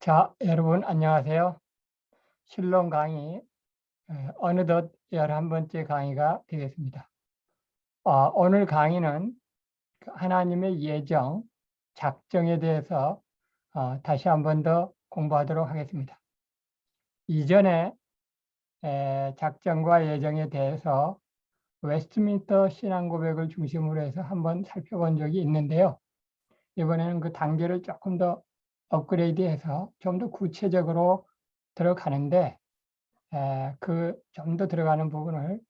자, 여러분 안녕하세요. 신론 강의 어느덧 11번째 강의가 되겠습니다. 오늘 강의는 그 하나님의 예정, 작정에 대해서 다시 한번 더 공부하도록 하겠습니다. 이전에 작정과 예정에 대해서 웨스트민스터 신앙고백을 중심으로 해서 한번 살펴본 적이 있는데요. 이번에는 그 단계를 조금 더 업그레이드해서 좀 더 구체적으로 들어가는데 그 좀 더 들어가는 부분을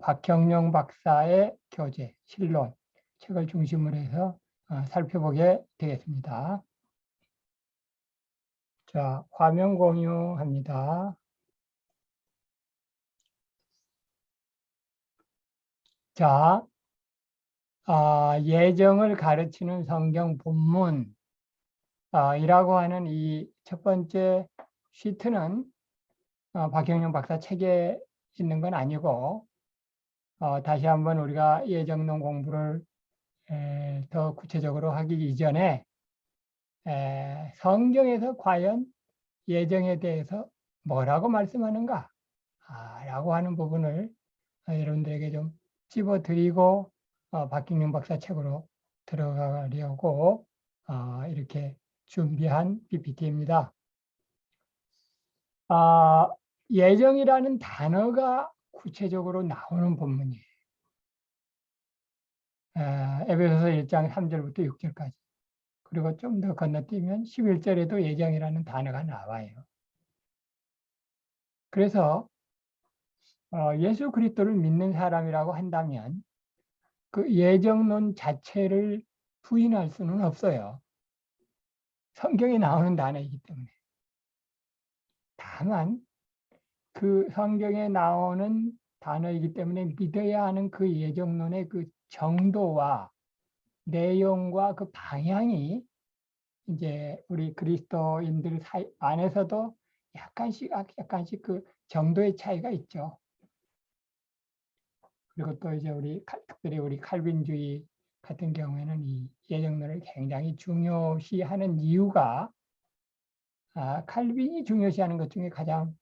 박경영 박사의 교재, 실론 책을 중심으로 해서 살펴보게 되겠습니다. 자, 화면 공유합니다. 자, 예정을 가르치는 성경 본문 이라고 하는 이 첫 번째 시트는 박경영 박사 책에 있는 건 아니고 다시 한번 우리가 예정론 공부를 더 구체적으로 하기 이전에 성경에서 과연 예정에 대해서 뭐라고 말씀하는가 라고 하는 부분을 여러분들에게 좀 찝어드리고 박경영 박사 책으로 들어가려고 이렇게 준비한 PPT입니다. 예정이라는 단어가 구체적으로 나오는 본문이에요. 에베소서 1장 3절부터 6절까지. 그리고 좀 더 건너뛰면 11절에도 예정이라는 단어가 나와요. 그래서 예수 그리스도를 믿는 사람이라고 한다면 그 예정론 자체를 부인할 수는 없어요. 성경에 나오는 단어이기 때문에. 다만 그 성경에 나오는 단어이기 때문에 믿어야 하는 그 예정론의 그 정도와 내용과 그 방향이 이제 우리 그리스도인들 사이 안에서도 약간씩 그 정도의 차이가 있죠. 그리고 또 이제 특별히 우리 칼빈주의 같은 경우에는 이 예정론을 굉장히 중요시하는 이유가 칼빈이 중요시하는 것 중에 가장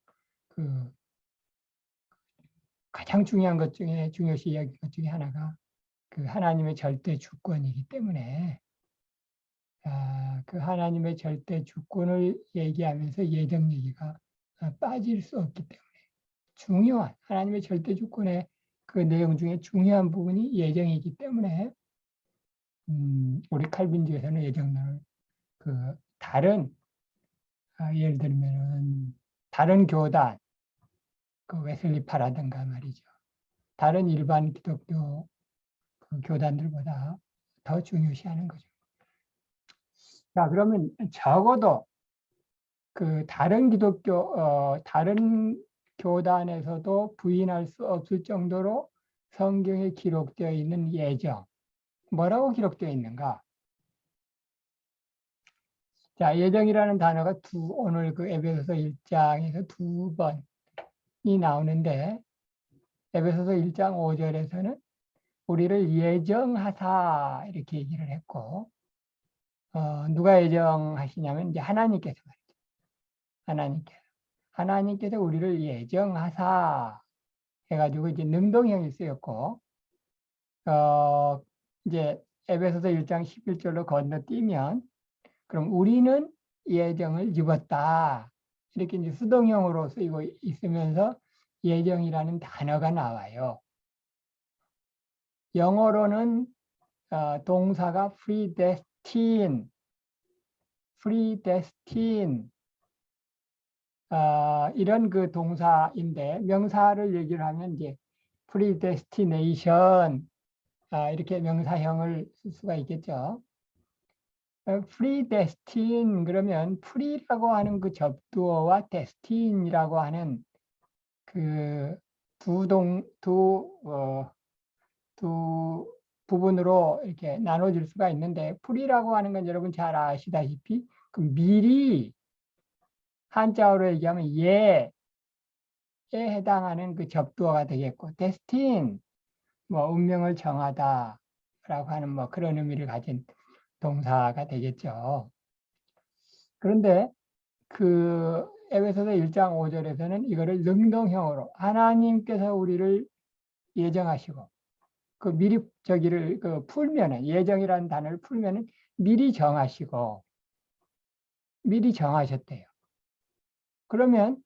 중요한 것 중에 중요시 여긴 것 중에 하나가 그 하나님의 절대 주권이기 때문에 그 하나님의 절대 주권을 얘기하면서 예정 얘기가 빠질 수 없기 때문에 중요한 하나님의 절대 주권의 그 내용 중에 중요한 부분이 예정이기 때문에 우리 칼빈주에서는 예정론을 그 다른 예를 들면은 다른 교단 그 웨슬리파라든가 말이죠. 다른 일반 기독교 그 교단들보다 더 중요시하는 거죠. 자, 그러면 적어도 그 다른 교단에서도 부인할 수 없을 정도로 성경에 기록되어 있는 예정, 뭐라고 기록되어 있는가? 자, 예정이라는 단어가 오늘 그 에베소서 1장에서 2번이 나오는데, 에베소서 1장 5절에서는 우리를 예정하사 이렇게 얘기를 했고, 누가 예정하시냐면 이제 하나님께서 말이죠. 하나님께서 우리를 예정하사 해가지고 이제 능동형이 쓰였고, 어, 이제 에베소서 1장 11절로 건너뛰면, 그럼 우리는 예정을 입었다. 이렇게 이제 수동형으로 쓰이고 있으면서 예정이라는 단어가 나와요. 영어로는 동사가 predestined, 이런 그 동사인데 명사를 얘기를 하면 이제 predestination 이렇게 명사형을 쓸 수가 있겠죠. predestin 그러면 pre라고 하는 그 접두어와 destin이라고 하는 그 두 부분으로 이렇게 나눠질 수가 있는데 pre라고 하는 건 여러분 잘 아시다시피 그 미리 한자어로 얘기하면 예에 해당하는 그 접두어가 되겠고 destin 뭐 운명을 정하다라고 하는 뭐 그런 의미를 가진 동사가 되겠죠. 그런데 그 에베소서 1장 5절에서는 이거를 능동형으로 하나님께서 우리를 예정하시고 그 미리 저기를 그 풀면은 예정이라는 단어를 풀면은 미리 정하시고 미리 정하셨대요. 그러면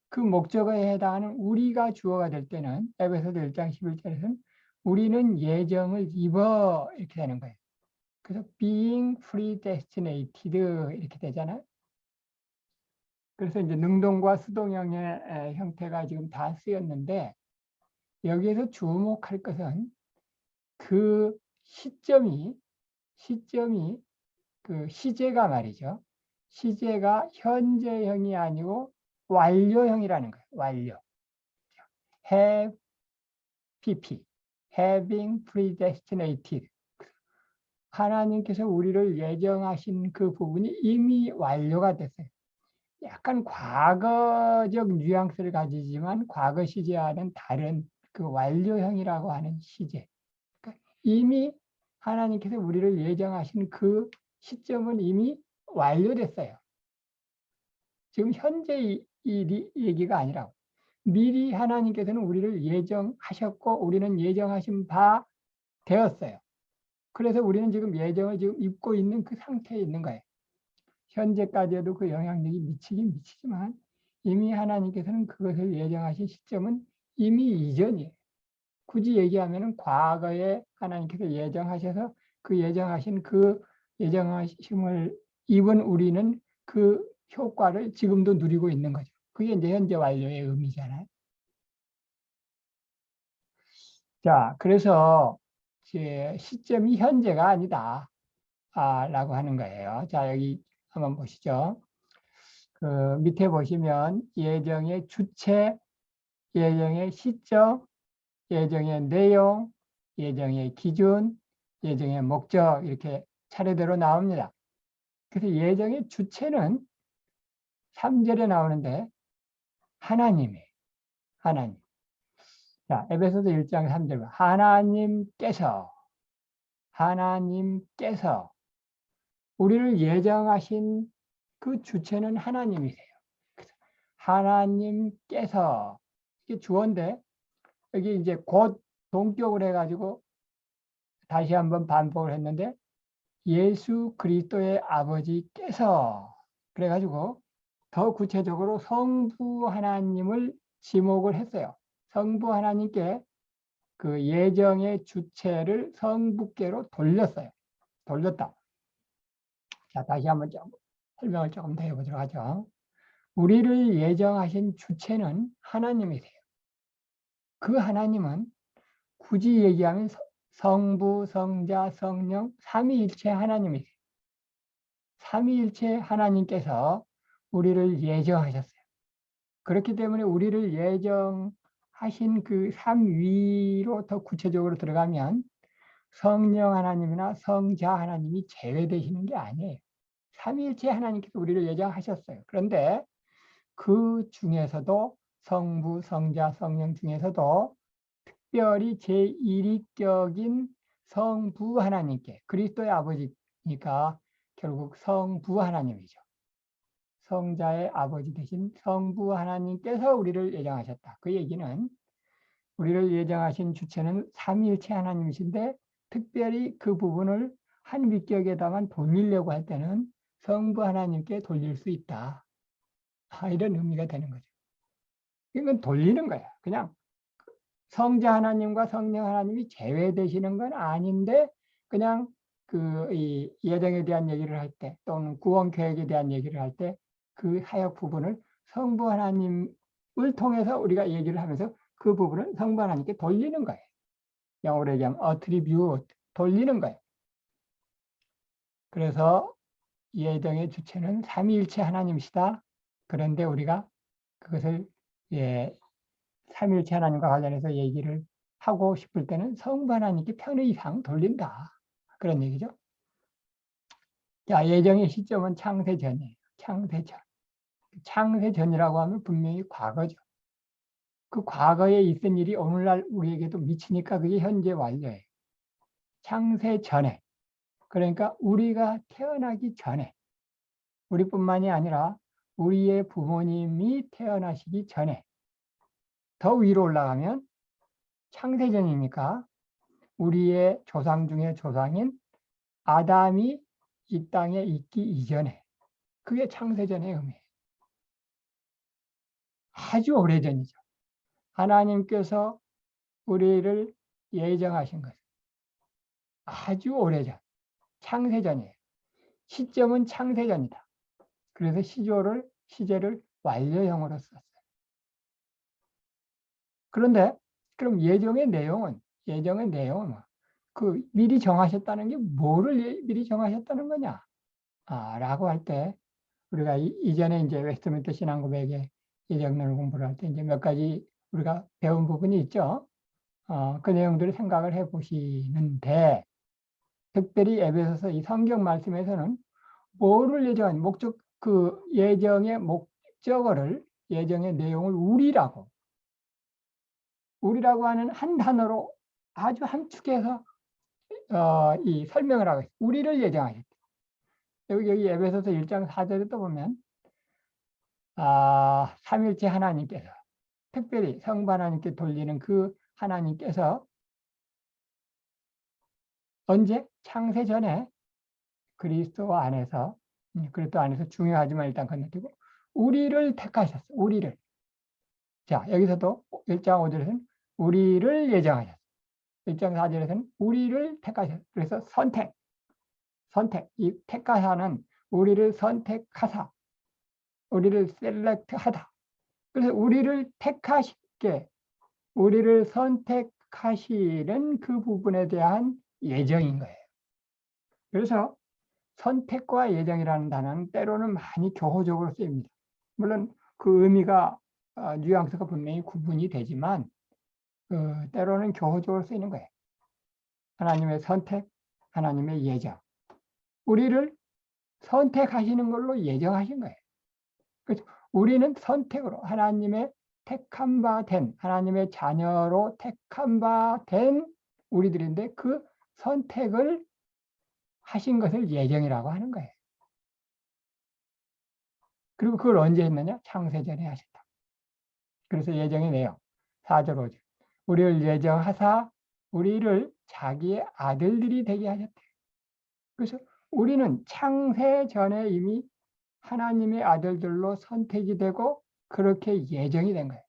그 목적어에 해당하는 우리가 주어가 될 때는 에베소서 1장 11절에서는 우리는 예정을 입어 이렇게 되는 거예요. 그래서 being predestinated 이렇게 되잖아요. 그래서 이제 능동과 수동형의 형태가 지금 다 쓰였는데 여기에서 주목할 것은 그 시점이 그 시제가 말이죠. 시제가 현재형이 아니고 완료형이라는 거예요. 완료. have pp having predestinated 하나님께서 우리를 예정하신 그 부분이 이미 완료가 됐어요. 약간 과거적 뉘앙스를 가지지만 과거 시제와는 다른 그 완료형이라고 하는 시제. 그러니까 이미 하나님께서 우리를 예정하신 그 시점은 이미 완료됐어요. 지금 현재 이 얘기가 아니라 미리 하나님께서는 우리를 예정하셨고 우리는 예정하신 바 되었어요. 그래서 우리는 지금 예정을 지금 입고 있는 그 상태에 있는 거예요. 현재까지도 그 영향력이 미치긴 미치지만 이미 하나님께서는 그것을 예정하신 시점은 이미 이전이에요. 굳이 얘기하면 과거에 하나님께서 예정하셔서 그 예정하신 그 예정하심을 입은 우리는 그 효과를 지금도 누리고 있는 거죠. 그게 이제 현재 완료의 의미잖아요. 자, 그래서 이제 시점이 현재가 아니다. 라고 하는 거예요. 자, 여기 한번 보시죠. 그 밑에 보시면 예정의 주체, 예정의 시점, 예정의 내용, 예정의 기준, 예정의 목적 이렇게 차례대로 나옵니다. 그래서 예정의 주체는 3절에 나오는데 하나님이에요. 하나님. 자, 에베소서 1장 3절 하나님께서 우리를 예정하신 그 주체는 하나님이세요. 하나님께서 이게 주어인데 여기 이제 곧 동격을 해가지고 다시 한번 반복을 했는데 예수 그리스도의 아버지께서 그래가지고 더 구체적으로 성부 하나님을 지목을 했어요. 성부 하나님께 그 예정의 주체를 성부께로 돌렸다. 자, 다시 한번 설명을 조금 더 해보도록 하죠. 우리를 예정하신 주체는 하나님이세요. 그 하나님은 굳이 얘기하면 성부, 성자, 성령, 삼위일체 하나님이세요. 삼위일체 하나님께서 우리를 예정하셨어요. 그렇기 때문에 우리를 예정하신 그 삼위로 더 구체적으로 들어가면 성령 하나님이나 성자 하나님이 제외되시는 게 아니에요. 삼위일체 하나님께서 우리를 예정하셨어요. 그런데 그 중에서도 성부, 성자, 성령 중에서도 특별히 제1위격인 성부 하나님께 그리스도의 아버지니까 결국 성부 하나님이죠. 성자의 아버지 되신 성부 하나님께서 우리를 예정하셨다. 그 얘기는 우리를 예정하신 주체는 삼위일체 하나님이신데 특별히 그 부분을 한 위격에다만 돌리려고 할 때는 성부 하나님께 돌릴 수 있다. 이런 의미가 되는 거죠. 이건 돌리는 거야. 그냥 성자 하나님과 성령 하나님이 제외되시는 건 아닌데 그냥 그 이 예정에 대한 얘기를 할 때 또는 구원 계획에 대한 얘기를 할 때 그 하역 부분을 성부 하나님을 통해서 우리가 얘기를 하면서 그 부분을 성부 하나님께 돌리는 거예요. 영어로 얘기하면 attribute 돌리는 거예요. 그래서 예정의 주체는 삼위일체 하나님이시다. 그런데 우리가 그것을 삼위일체 하나님과 관련해서 얘기를 하고 싶을 때는 성부 하나님께 편의상 돌린다. 그런 얘기죠. 자, 예정의 시점은 창세전이에요. 창세전. 창세전이라고 하면 분명히 과거죠. 그 과거에 있은 일이 오늘날 우리에게도 미치니까 그게 현재 완료예요. 창세전에. 그러니까 우리가 태어나기 전에 우리뿐만이 아니라 우리의 부모님이 태어나시기 전에 더 위로 올라가면 창세전이니까 우리의 조상 중에 조상인 아담이 이 땅에 있기 이전에, 그게 창세전의 의미예요. 아주 오래전이죠. 하나님께서 우리를 예정하신 것. 아주 오래전. 창세전이에요. 시점은 창세전이다. 그래서 시제를 완료형으로 썼어요. 그런데 그럼 예정의 내용은 그 미리 정하셨다는 게 뭐를 미리 정하셨다는 거냐? 라고 할 때 우리가 이전에 이제 웨스트민스터 신앙고백의 예정론을 공부를 할 때 이제 몇 가지 우리가 배운 부분이 있죠. 그 내용들을 생각을 해 보시는데, 특별히 에베소서 이 성경 말씀에서는 뭐를 예정한 그 예정의 목적어를, 예정의 내용을 우리라고 하는 한 단어로 아주 함축해서 이 설명을 하고 있어요. 우리를 예정하셨다. 여기 에베소서 1장 4절에 또 보면 삼일째 하나님께서, 특별히 성부 하나님께 돌리는 그 하나님께서 언제? 창세 전에 그리스도 안에서 중요하지만 일단 건너뛰고 우리를 택하셨어. 우리를. 자, 여기서도 1장 5절에서는 우리를 예정하셨어. 1장 4절에서는 우리를 택하셨어. 그래서 선택. 이 택하사는 우리를 선택하사, 우리를 셀렉트하다. 그래서 우리를 택하시게, 우리를 선택하시는 그 부분에 대한 예정인 거예요. 그래서 선택과 예정이라는 단어는 때로는 많이 교호적으로 쓰입니다. 물론 그 의미가 뉘앙스가 분명히 구분이 되지만 때로는 교호적으로 쓰이는 거예요. 하나님의 선택, 하나님의 예정. 우리를 선택하시는 걸로 예정하신 거예요. 그래서 우리는 선택으로 하나님의 택한 바 된, 하나님의 자녀로 택한 바 된 우리들인데 그 선택을 하신 것을 예정이라고 하는 거예요. 그리고 그걸 언제 했느냐? 창세전에 하셨다. 그래서 예정의 내용 4절 5절. 우리를 예정하사 우리를 자기의 아들들이 되게 하셨대요. 그래서 우리는 창세전에 이미 하나님의 아들들로 선택이 되고 그렇게 예정이 된 거예요.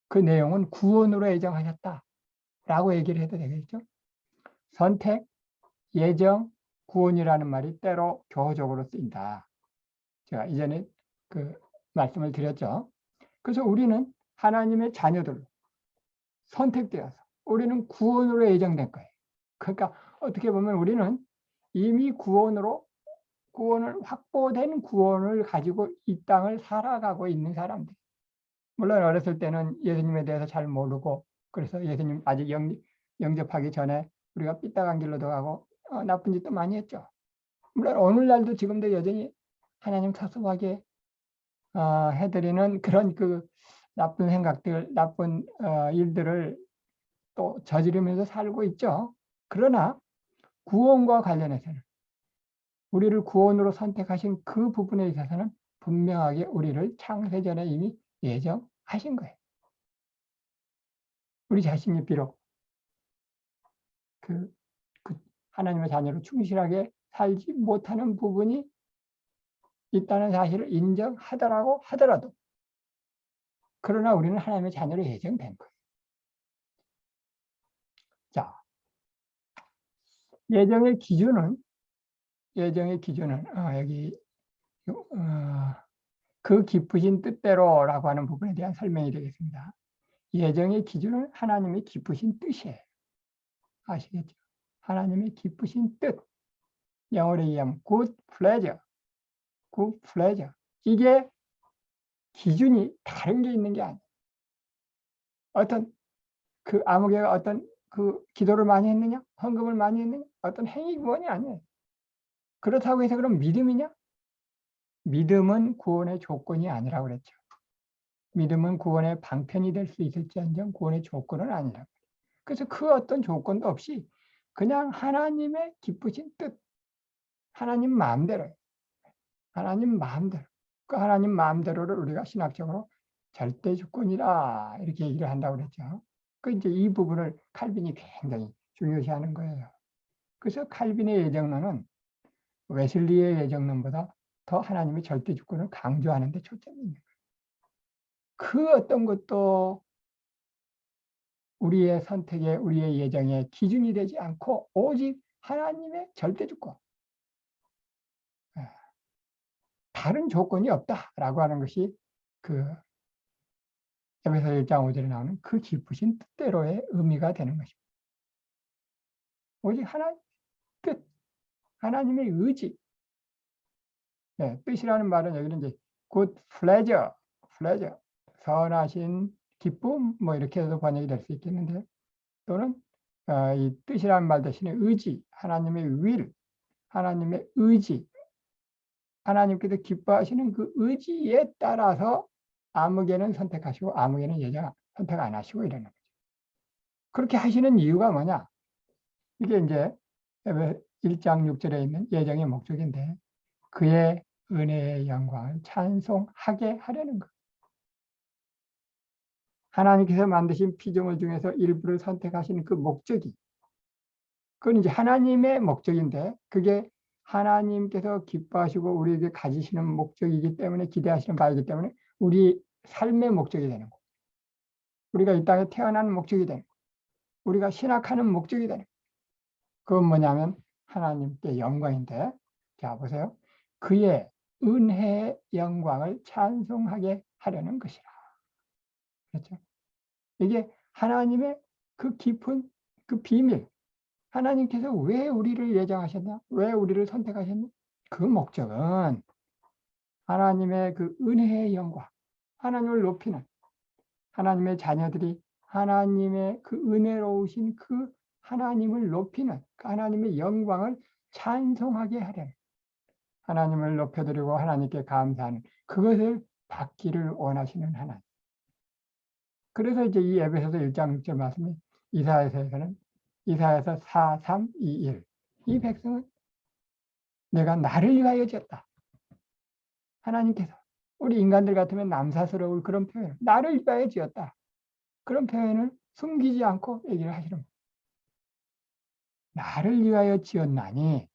그 내용은 구원으로 예정하셨다라고 얘기를 해도 되겠죠. 선택, 예정, 구원이라는 말이 때로 교호적으로 쓰인다. 제가 이전에 그 말씀을 드렸죠. 그래서 우리는 하나님의 자녀들로 선택되어서 우리는 구원으로 예정된 거예요. 그러니까 어떻게 보면 우리는 이미 구원을 확보된 구원을 가지고 이 땅을 살아가고 있는 사람들. 물론 어렸을 때는 예수님에 대해서 잘 모르고, 그래서 예수님 아직 영접하기 전에 우리가 삐딱한 길로도 가고 나쁜 짓도 많이 했죠. 물론 오늘날도 지금도 여전히 하나님 사수하게 해드리는 그런 그 나쁜 생각들, 나쁜 일들을 또 저지르면서 살고 있죠. 그러나 구원과 관련해서는, 우리를 구원으로 선택하신 그 부분에 있어서는 분명하게 우리를 창세전에 이미 예정하신 거예요. 우리 자신이 비록 그 하나님의 자녀로 충실하게 살지 못하는 부분이 있다는 사실을 인정하더라고 하더라도, 그러나 우리는 하나님의 자녀로 예정된 거예요. 자, 예정의 기준은 여기 그 기쁘신 뜻대로라고 하는 부분에 대한 설명이 되겠습니다. 예정의 기준은 하나님의 기쁘신 뜻이에요. 아시겠죠? 하나님의 기쁘신 뜻. 영어로 얘기하면 good pleasure. 이게 기준이 다른 게 있는 게 아니에요. 어떤 그 아무개가 어떤 그 기도를 많이 했느냐? 헌금을 많이 했느냐? 어떤 행위구원이 아니에요. 그렇다고 해서 그럼 믿음이냐? 믿음은 구원의 조건이 아니라고 그랬죠. 믿음은 구원의 방편이 될 수 있을지언정 구원의 조건은 아니라고. 그래서 그 어떤 조건도 없이 그냥 하나님의 기쁘신 뜻, 하나님 마음대로 하나님 마음대로. 그 하나님 마음대로를 우리가 신학적으로 절대 주권이라 이렇게 얘기를 한다고 그랬죠. 그 이제 이 부분을 칼빈이 굉장히 중요시하는 거예요. 그래서 칼빈의 예정론은 웨슬리의 예정론보다 더 하나님의 절대 주권을 강조하는 데 초점이 있는 거예요. 그 어떤 것도 우리의 선택에, 우리의 예정에 기준이 되지 않고 오직 하나님의 절대 주권, 다른 조건이 없다라고 하는 것이 그 에베소 1장 5절에 나오는 그 깊으신 뜻대로의 의미가 되는 것입니다. 오직 하나님 뜻, 하나님의 의지. 네, 뜻이라는 말은 여기는 이제 good pleasure, 선하신 기쁨, 뭐 이렇게 해서 번역이 될 수 있겠는데, 또는 이 뜻이라는 말 대신에 의지, 하나님의 will, 하나님의 의지, 하나님께서 기뻐하시는 그 의지에 따라서 아무개는 선택하시고 아무개는 예정 선택 안 하시고 이러는 거죠. 그렇게 하시는 이유가 뭐냐? 이게 이제 1장 6절에 있는 예정의 목적인데, 그의 은혜의 영광을 찬송하게 하려는 것. 하나님께서 만드신 피조물 중에서 일부를 선택하신 그 목적이, 그건 이제 하나님의 목적인데, 그게 하나님께서 기뻐하시고 우리에게 가지시는 목적이기 때문에, 기대하시는 바이기 때문에 우리 삶의 목적이 되는 거예요. 우리가 이 땅에 태어난 목적이 되는 거예요. 우리가 신학하는 목적이 되는 거예요. 그건 뭐냐면 하나님께 영광인데, 자 보세요. 그의 은혜의 영광을 찬송하게 하려는 것이라. 그렇죠? 이게 하나님의 그 깊은 그 비밀, 하나님께서 왜 우리를 예정하셨나? 왜 우리를 선택하셨나? 그 목적은 하나님의 그 은혜의 영광, 하나님을 높이는, 하나님의 자녀들이 하나님의 그 은혜로우신 그 하나님을 높이는, 그 하나님의 영광을 찬송하게 하려는, 하나님을 높여드리고 하나님께 감사하는 그것을 받기를 원하시는 하나님. 그래서 이제 이 에베소서 1장 6절 말씀이 이사야서에서는 이사야서 4, 3, 2, 1. 이 백성은 내가 나를 위하여 지었다. 하나님께서 우리 인간들 같으면 남사스러울 그런 표현, 나를 위하여 지었다. 그런 표현을 숨기지 않고 얘기를 하시는 거예요. 나를 위하여 지었나니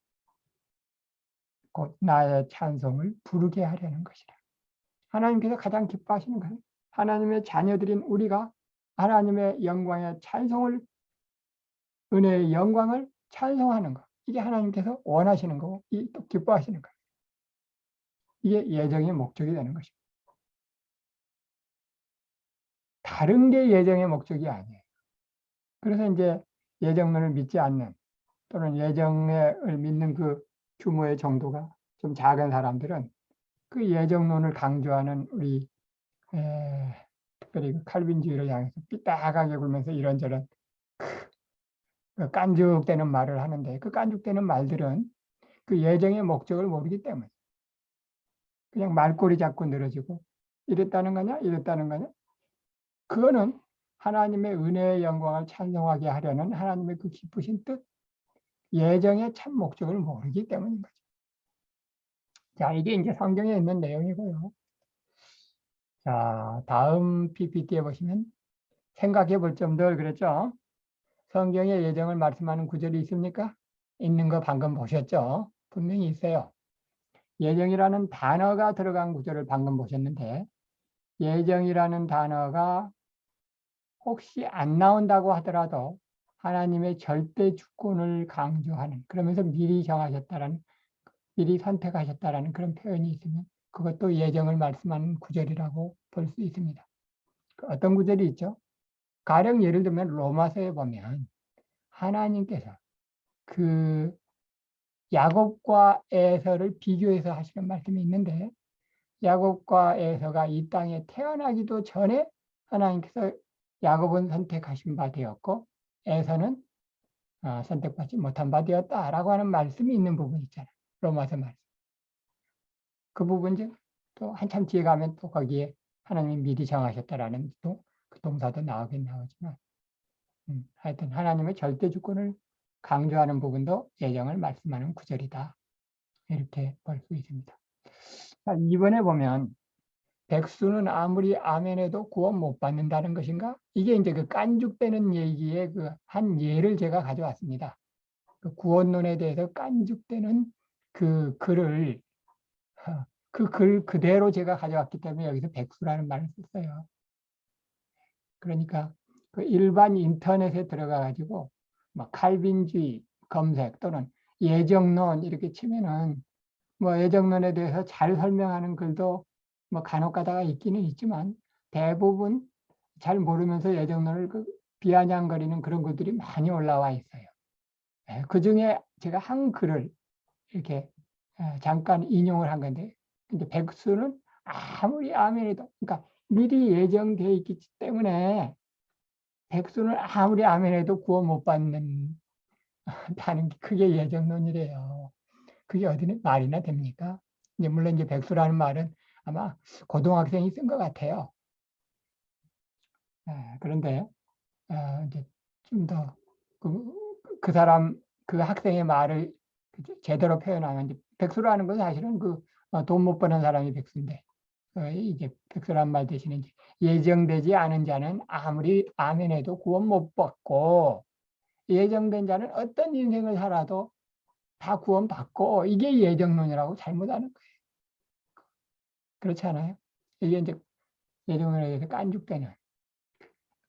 곧 나의 찬송을 부르게 하려는 것이라. 하나님께서 가장 기뻐하시는 것은 하나님의 자녀들인 우리가 하나님의 영광의 찬송을, 은혜의 영광을 찬송하는 것. 이게 하나님께서 원하시는 거고, 또 기뻐하시는 것. 이게 예정의 목적이 되는 것입니다. 다른 게 예정의 목적이 아니에요. 그래서 이제 예정론을 믿지 않는, 또는 예정을 믿는 그 규모의 정도가 좀 작은 사람들은 그 예정론을 강조하는 우리 특별히 그 칼빈주의를 향해서 삐딱하게 굴면서 이런저런 그 깐죽대는 말을 하는데, 그 깐죽대는 말들은 그 예정의 목적을 모르기 때문에 그냥 말꼬리 잡고 늘어지고, 이랬다는 거냐 이랬다는 거냐, 그거는 하나님의 은혜의 영광을 찬송하게 하려는 하나님의 그 기쁘신 뜻, 예정의 참 목적을 모르기 때문인 거죠. 자, 이게 이제 성경에 있는 내용이고요. 자, 다음 PPT에 보시면 생각해 볼 점들 그랬죠. 성경의 예정을 말씀하는 구절이 있습니까? 있는 거 방금 보셨죠? 분명히 있어요. 예정이라는 단어가 들어간 구절을 방금 보셨는데, 예정이라는 단어가 혹시 안 나온다고 하더라도 하나님의 절대 주권을 강조하는, 그러면서 미리 정하셨다라는, 미리 선택하셨다라는 그런 표현이 있으면 그것도 예정을 말씀하는 구절이라고 볼 수 있습니다. 어떤 구절이 있죠? 가령 예를 들면 로마서에 보면 하나님께서 그 야곱과 에서를 비교해서 하시는 말씀이 있는데, 야곱과 에서가 이 땅에 태어나기도 전에 하나님께서 야곱은 선택하신 바 되었고 에서는 선택받지 못한 바 되었다라고 하는 말씀이 있는 부분이 있잖아요. 로마서 말씀. 그 부분 또 한참 뒤에 가면 또 거기에 하나님 미리 정하셨다라는 또 그 동사도 나오긴 나오지만, 하여튼 하나님의 절대 주권을 강조하는 부분도 예정을 말씀하는 구절이다. 이렇게 볼 수 있습니다. 자, 이번에 보면 백수는 아무리 아멘해도 구원 못 받는다는 것인가? 이게 이제 그 깐죽되는 얘기의 그 한 예를 제가 가져왔습니다. 그 구원론에 대해서 깐죽되는 그 글을 그 글 그대로 제가 가져왔기 때문에 여기서 백수라는 말을 썼어요. 그러니까 그 일반 인터넷에 들어가 가지고 막 칼빈주의 검색 또는 예정론 이렇게 치면은 뭐 예정론에 대해서 잘 설명하는 글도 뭐 간혹 가다가 있기는 있지만 대부분 잘 모르면서 예정론을 그 비아냥거리는 그런 글들이 많이 올라와 있어요. 그 중에 제가 한 글을 이렇게 잠깐 인용을 한 건데, 근데 백수는 아무리 아멘해도, 그러니까 미리 예정되어 있기 때문에 백수는 아무리 아멘해도 구원 못 받는다는 게 그게 예정론이래요. 그게 어디 말이나 됩니까? 이제 물론 이제 백수라는 말은 아마 고등학생이 쓴 것 같아요. 그런데 이제 좀 더 그 사람 그 학생의 말을 제대로 표현하면 이제 백수라는 건 사실은 그 돈 못 버는 사람이 백수인데 이제 백수란 말 대신에 이제 예정되지 않은 자는 아무리 아멘해도 구원 못 받고 예정된 자는 어떤 인생을 살아도 다 구원받고 이게 예정론이라고 잘못하는 거예요. 그렇지 않아요? 이게 이제 예정론에 대해서 깐죽대는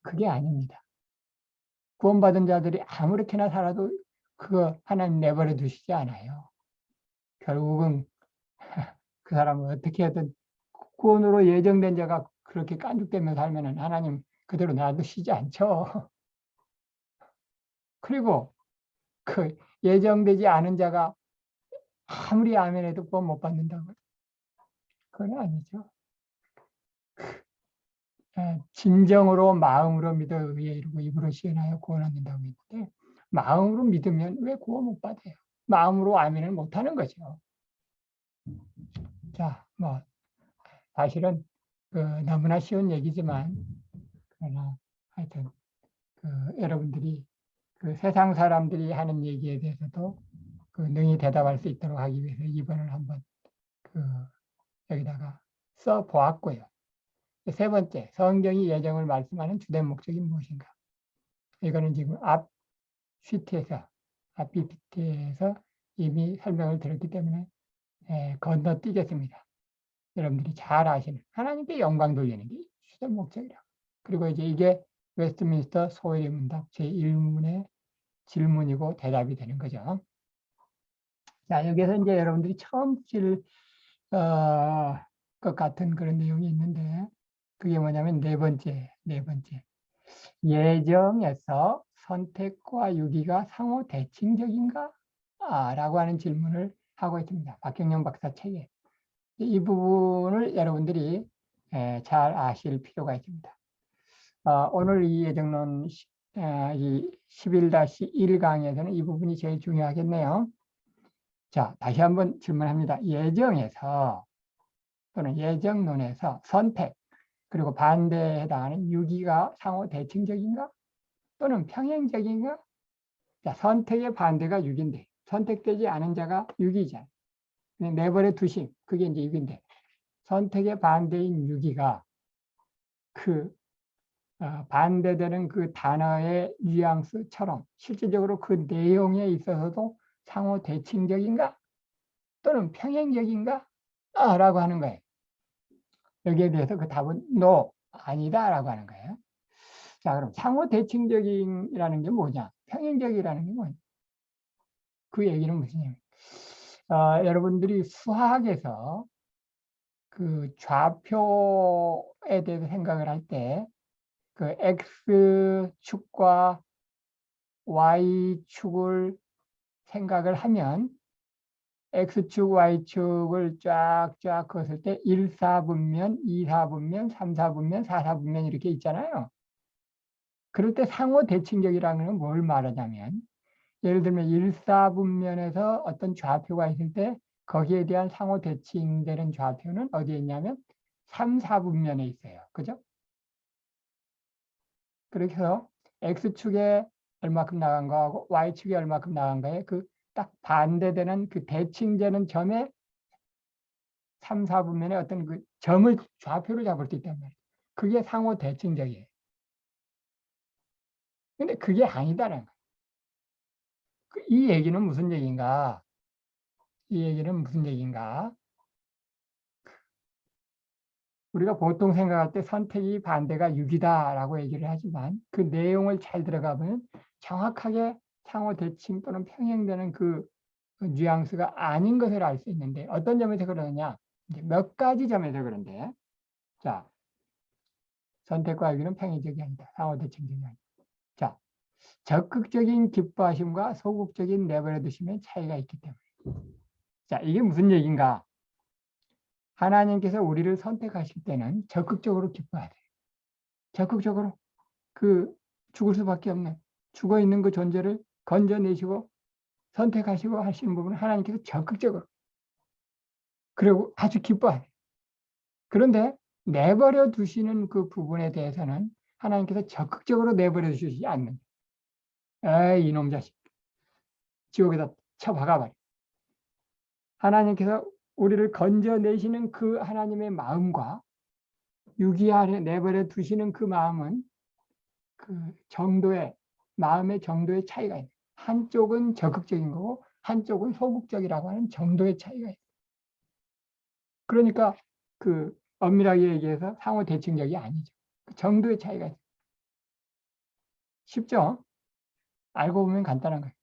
그게 아닙니다. 구원받은 자들이 아무렇게나 살아도 그거 하나님 내버려 두시지 않아요. 결국은 그 사람은 어떻게 하든 구원으로 예정된 자가 그렇게 깐죽대며 살면은 하나님 그대로 놔두시지 않죠. 그리고 그 예정되지 않은 자가 아무리 아멘해도 구원 못 받는다고요. 그건 아니죠. 진정으로 마음으로 믿어 의에 이르고 입으로 시인하여 구원 얻는다고 했는데 마음으로 믿으면 왜 구원 못 받아요? 마음으로 아멘을 못하는 거죠. 자, 뭐 사실은 그 너무나 쉬운 얘기지만 그러나 하여튼 그 여러분들이 그 세상 사람들이 하는 얘기에 대해서도 그 능히 대답할 수 있도록 하기 위해서 이번을 한번 그 여기다가 써 보았고요. 세 번째, 성경이 예정을 말씀하는 주된 목적이 무엇인가? 이거는 지금 앞 PPT에서 이미 설명을 드렸기 때문에 건너뛰겠습니다. 여러분들이 잘 아시는 하나님께 영광 돌리는 게 주된 목적이라. 그리고 이제 이게 웨스트민스터 소회의 문답 제1문의 질문이고 대답이 되는 거죠. 자, 여기서 이제 여러분들이 처음 칠 것 같은 그런 내용이 있는데 그게 뭐냐면 네 번째. 예정에서 선택과 유기가 상호 대칭적인가? 라고 하는 질문을 하고 있습니다. 박경영 박사 책에. 이 부분을 여러분들이 잘 아실 필요가 있습니다. 오늘 이 예정론 이 11-1 강의에서는 이 부분이 제일 중요하겠네요. 자, 다시 한번 질문합니다. 예정에서 또는 예정론에서 선택 그리고 반대에 해당하는 유기가 상호 대칭적인가? 또는 평행적인가? 자, 선택의 반대가 유기인데 선택되지 않은 자가 유기잖아요. 내버려 두심, 그게 이제 유기인데 선택의 반대인 유기가 그 반대되는 그 단어의 뉘앙스처럼 실질적으로 그 내용에 있어서도 상호 대칭적인가? 또는 평행적인가? 라고 하는 거예요. 여기에 대해서 그 답은 no, 아니다 라고 하는 거예요. 자, 그럼 상호 대칭적이라는 게 뭐냐? 평행적이라는 게 뭐냐? 그 얘기는 무슨 얘기예요? 여러분들이 수학에서 그 좌표에 대해서 생각을 할 때 그 X축과 Y축을 생각을 하면 X축, Y축을 쫙쫙 그었을 때 1, 4분면, 2, 4분면, 3, 4분면, 4, 4분면 이렇게 있잖아요. 그럴 때 상호 대칭적이라는 건 뭘 말하냐면 예를 들면 1, 4분면에서 어떤 좌표가 있을 때 거기에 대한 상호 대칭되는 좌표는 어디에 있냐면 3, 4분면에 있어요. 그죠? 그렇게 해서 X축에 얼마큼 나간 거하고 Y축에 얼마큼 나간 거에 그 딱 반대되는 그 대칭되는 점에 3, 4분면에 어떤 그 점을 좌표를 잡을 수 있단 말이에요. 그게 상호 대칭적이에요. 근데 그게 아니다라는 거예요. 이 얘기는 무슨 얘기인가? 이 얘기는 무슨 얘기인가? 우리가 보통 생각할 때 선택이 반대가 6이다라고 얘기를 하지만 그 내용을 잘 들어가면 정확하게 상호 대칭 또는 평행되는 그 뉘앙스가 아닌 것을 알 수 있는데 어떤 점에서 그러느냐? 이제 몇 가지 점에서 그런데 자, 선택과 유기는 평행적이 아니다. 상호 대칭적이 아니다. 자, 적극적인 기뻐하심과 소극적인 내버려 두심의 차이가 있기 때문에. 자, 이게 무슨 얘기인가? 하나님께서 우리를 선택하실 때는 적극적으로 기뻐해야 돼요. 적극적으로 그 죽을 수밖에 없는 죽어 있는 그 존재를 건져내시고 선택하시고 하시는 부분은 하나님께서 적극적으로 그리고 아주 기뻐해요. 그런데 내버려 두시는 그 부분에 대해서는 하나님께서 적극적으로 내버려 두시지 않는. 에이, 이놈 자식. 지옥에다 쳐박아버려. 하나님께서 우리를 건져내시는 그 하나님의 마음과 유기 아래 내버려 두시는 그 마음은 그 정도의, 마음의 정도의 차이가 있는. 한쪽은 적극적인 거고, 한쪽은 소극적이라고 하는 정도의 차이가 있어요. 그러니까 그 엄밀하게 얘기해서 상호 대칭적이 아니죠. 그 정도의 차이가 있어요. 쉽죠? 알고 보면 간단한 거예요.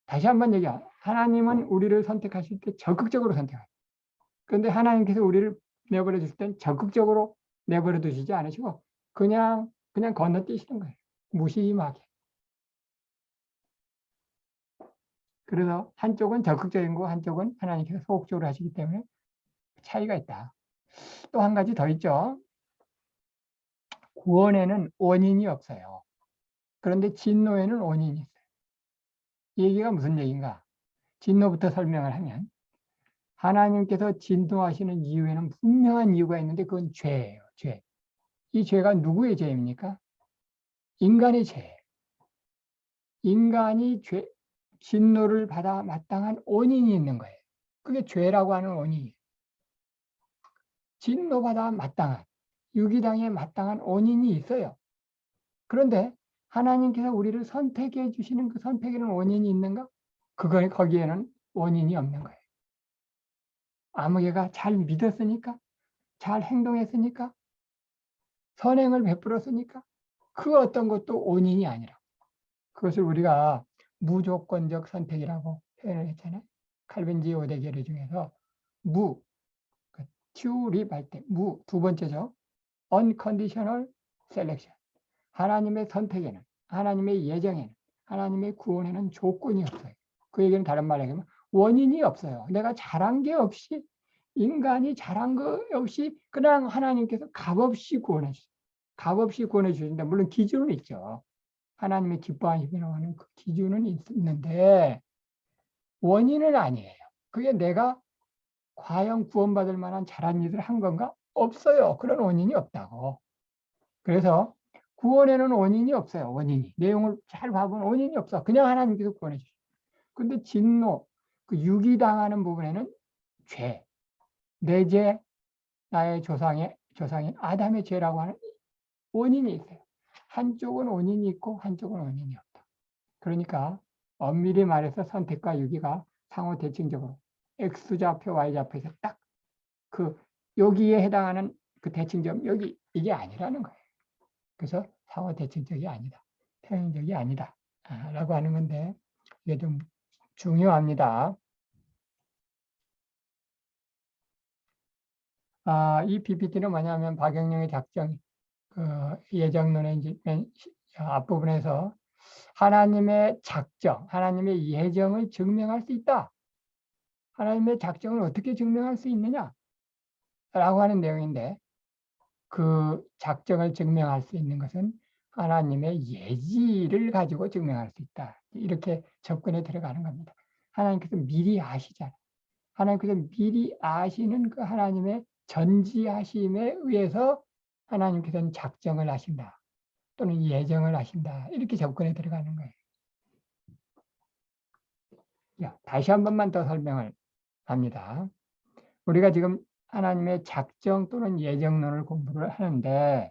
다시 한번 얘기해요. 하나님은 우리를 선택하실 때 적극적으로 선택해요. 그런데 하나님께서 우리를 내버려 주실 땐 적극적으로 내버려 두시지 않으시고 그냥 건너뛰시는 거예요. 무심하게. 그래서 한쪽은 적극적인 거고 한쪽은 하나님께서 소극적으로 하시기 때문에 차이가 있다. 또 한 가지 더 있죠. 구원에는 원인이 없어요. 그런데 진노에는 원인이 있어요. 이 얘기가 무슨 얘기인가? 진노부터 설명을 하면 하나님께서 진노하시는 이유에는 분명한 이유가 있는데 그건 죄예요. 죄. 이 죄가 누구의 죄입니까? 인간의 죄예요. 인간이 진노를 받아 마땅한 원인이 있는 거예요. 그게 죄라고 하는 원인이에요. 진노받아 마땅한, 유기당에 마땅한 원인이 있어요. 그런데 하나님께서 우리를 선택해 주시는 그 선택에는 원인이 있는가? 거기에는 원인이 없는 거예요. 아무개가 잘 믿었으니까, 잘 행동했으니까, 선행을 베풀었으니까, 그 어떤 것도 원인이 아니라. 그것을 우리가 무조건적 선택이라고 표현을 했잖아요. 칼빈지 5대 계류 중에서 튜립 할 때, 두 번째죠. unconditional selection. 하나님의 선택에는, 하나님의 예정에는, 하나님의 구원에는 조건이 없어요. 그 얘기는 다른 말로 하면 원인이 없어요. 내가 잘한 게 없이, 인간이 잘한 거 없이 그냥 하나님께서 값없이 구원해 주세요. 값없이 구원해 주신다. 물론 기준은 있죠. 하나님의 기뻐하시기로 하는 그 기준은 있는데 원인은 아니에요. 그게 내가 과연 구원받을 만한 잘한 일을 한 건가? 없어요. 그런 원인이 없다고. 그래서 구원에는 원인이 없어요. 원인이. 내용을 잘 봐보면 원인이 없어. 그냥 하나님께서 구원해 주시죠. 근데 진노, 그 유기당하는 부분에는 죄, 내 죄, 나의 조상인 아담의 죄라고 하는 원인이 있어요. 한쪽은 원인이 있고 한쪽은 원인이 없다. 그러니까 엄밀히 말해서 선택과 유기가 상호 대칭적으로 X좌표, Y좌표에서 딱 그 여기에 해당하는 그 대칭점 여기 이게 아니라는 거예요. 그래서 상호 대칭적이 아니다. 평행적이 아니다. 라고 하는 건데 이게 좀 중요합니다. 이 PPT는 뭐냐면 박영영의 작정, 그 예정론의 이제 앞부분에서 하나님의 작정, 하나님의 예정을 증명할 수 있다. 하나님의 작정을 어떻게 증명할 수 있느냐? 라고 하는 내용인데 그 작정을 증명할 수 있는 것은 하나님의 예지를 가지고 증명할 수 있다. 이렇게 접근에 들어가는 겁니다. 하나님께서 미리 아시잖아요. 하나님께서 미리 아시는 그 하나님의 전지하심에 의해서 하나님께서는 작정을 하신다. 또는 예정을 하신다. 이렇게 접근에 들어가는 거예요. 다시 한 번만 더 설명을 합니다. 우리가 지금 하나님의 작정 또는 예정론을 공부를 하는데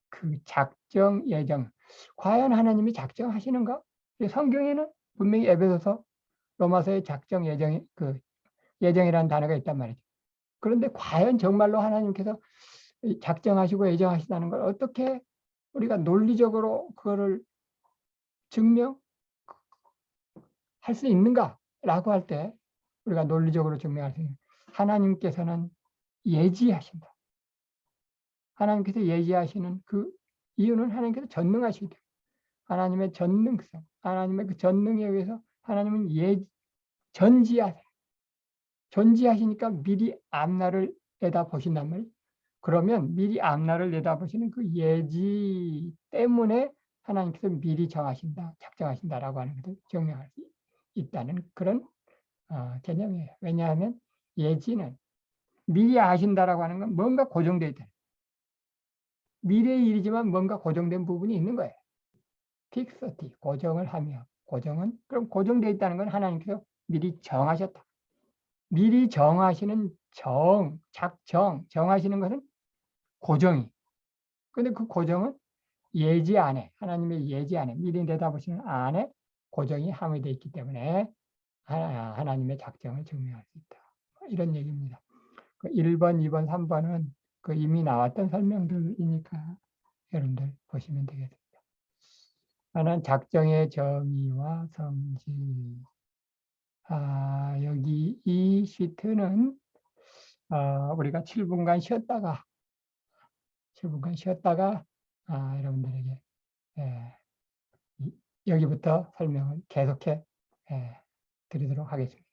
그 작정, 예정, 과연 하나님이 작정하시는가? 성경에는 분명히 에베소서, 로마서의 작정, 예정이 예정이라는 단어가 있단 말이죠. 그런데 과연 정말로 하나님께서 작정하시고 예정하시다는 걸 어떻게 우리가 논리적으로 그거를 증명할 수 있는가라고 할 때 우리가 논리적으로 증명할 수 있는 하나님께서는 예지하신다. 하나님께서 예지하시는 그 이유는 하나님께서 전능하시기 때문에 하나님의 전능성, 하나님의 그 전능에 의해서 하나님은 전지하세요. 전지하시니까 미리 앞날을 내다보신단 말이에요. 그러면 미리 앞날을 내다보시는 그 예지 때문에 하나님께서 미리 정하신다, 작정하신다라고 하는 것을 증명할 수 있다는 그런 개념이에요. 왜냐하면 예지는 미리 아신다라고 하는 건 뭔가 고정되어 있다. 미래의 일이지만 뭔가 고정된 부분이 있는 거예요. 픽서티, 고정을 하며 고정은 그럼 고정되어 있다는 건 하나님께서 미리 정하셨다. 미리 정하시는 정하시는 것은 고정이. 근데 그 고정은 예지 안에, 하나님의 예지 안에, 미리 내다보시는 안에 고정이 함유되어 있기 때문에 하나님의 작정을 증명할 수 있다. 이런 얘기입니다. 1번, 2번, 3번은 이미 나왔던 설명들이니까 여러분들 보시면 되겠습니다. 하나는 작정의 정의와 성질. 여기 이 시트는 우리가 7분간 쉬었다가 여러분들에게 여기부터 설명을 계속해 드리도록 하겠습니다.